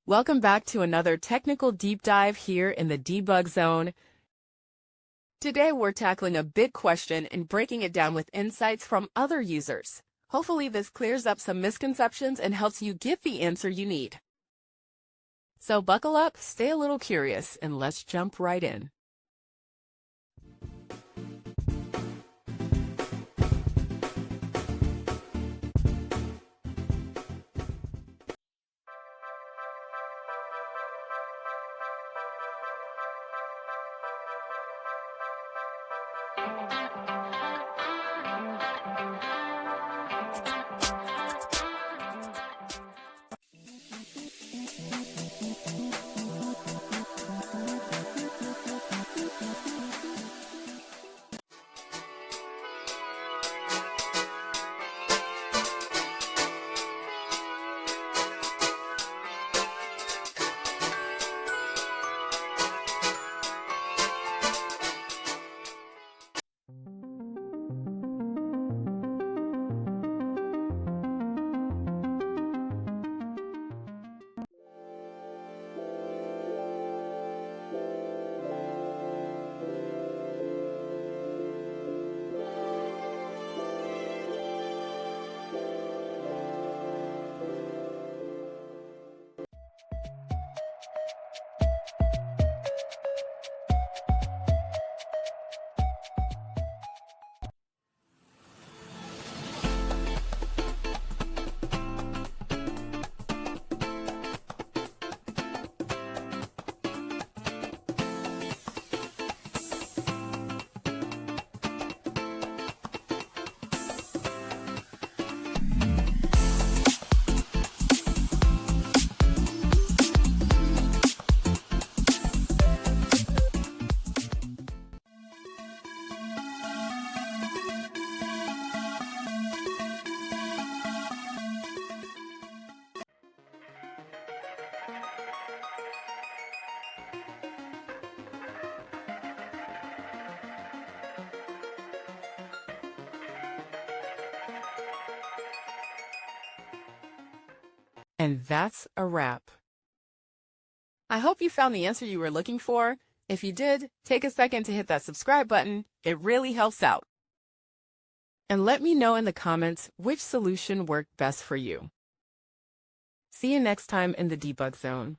Welcome back to another technical deep dive here in the debug zone. Today we're tackling a big question and breaking it down with insights from other users. Hopefully this clears up some misconceptions and helps you get the answer you need. So buckle up, stay a little curious, and let's jump right in. And that's a wrap. I hope you found the answer you were looking for. If you did, take a second to hit that subscribe button. It really helps out. And let me know in the comments which solution worked best for you. See you next time in the debug zone.